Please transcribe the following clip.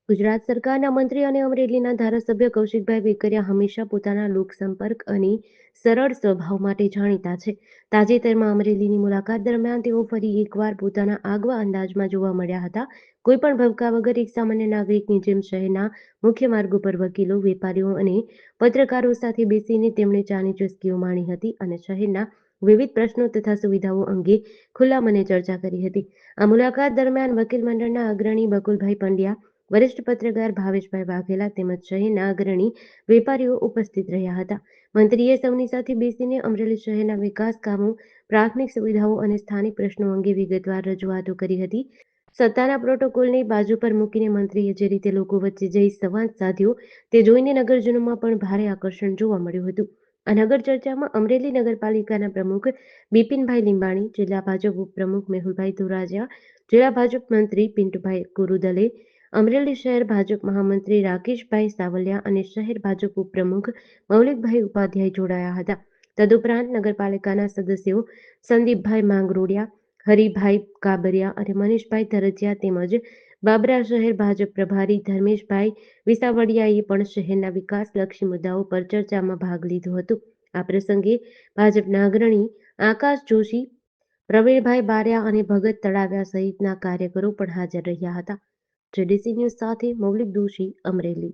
ગુજરાત સરકારના મંત્રી અને અમરેલીના ધારાસભ્ય કૌશિકભાઈ વેકરિયા હંમેશા પોતાના લોકસંપર્ક અને સરળ સ્વભાવ માટે જાણીતા છે. તાજેતરમાં અમરેલીની મુલાકાત દરમિયાન તેઓ ફરી એકવાર પોતાના આગવા અંદાજમાં જોવા મળ્યા હતા. કોઈપણ ભવકા વગર એક સામાન્ય નાગરિકની જેમ શહેરના મુખ્ય માર્ગો પર વકીલો, વેપારીઓ અને પત્રકારો સાથે બેસીને તેમણે ચાની ચુસ્કીઓ માણી હતી અને શહેરના વિવિધ પ્રશ્નો તથા સુવિધાઓ અંગે ખુલ્લા મને ચર્ચા કરી હતી. આ મુલાકાત દરમિયાન વકીલ મંડળના અગ્રણી બકુલભાઈ પંડ્યા, વરિષ્ઠ પત્રકાર ભાવેશભાઈ વાઘેલા તેમજ શહેરના અગ્રણી વેપારીઓ ઉપસ્થિત રહ્યા હતા. મંત્રીએ સૌની સાથે બેસીને અમરેલી શહેરના વિકાસ કામો, પ્રાથમિક સુવિધાઓ અને સ્થાનિક પ્રશ્નો અંગે વિગતવાર રજૂઆતો કરી હતી. સત્તાના પ્રોટોકોલને બાજુ પર મૂકીને મંત્રીએ જે રીતે લોકો વચ્ચે જઈ સંવાદ સાધ્યો તે જોઈને નગરજનોમાં પણ ભારે આકર્ષણ જોવા મળ્યું હતું. આ નગર ચર્ચામાં અમરેલી નગરપાલિકાના પ્રમુખ બિપિનભાઈ લીંબાણી, જિલ્લા ભાજપ ઉપપ્રમુખ મેહુલભાઈ ધોરાજીયા, જિલ્લા ભાજપ મંત્રી પિન્ટુભાઈ કુરુદલે, અમરેલી શહેર ભાજપ મહામંત્રી રાકેશભાઈ સાવલિયા અને શહેર ભાજપ ઉપપ્રમુખ મૌલિકભાઈ ઉપાધ્યાય જોડાયા હતા. તદુપરાંત નગરપાલિકાના સદસ્યો સંદીપભાઈ માંગરોળિયા, હરિભાઈ કાબરિયા અને મનીષભાઈ ધરજીયા તેમજ બાબરા શહેર ભાજપ પ્રભારી ધર્મેશભાઈ વિસાવડિયાએ પણ શહેરના વિકાસલક્ષી મુદ્દાઓ પર ચર્ચામાં ભાગ લીધો હતો. આ પ્રસંગે ભાજપના અગ્રણી આકાશ જોશી, પ્રવીણભાઈ બારિયા અને ભગત તળાવિયા સહિતના કાર્યકરો પણ હાજર રહ્યા હતા. જેડીસી ન્યૂઝ સાથે મૌલિક દોશી, અમરેલી.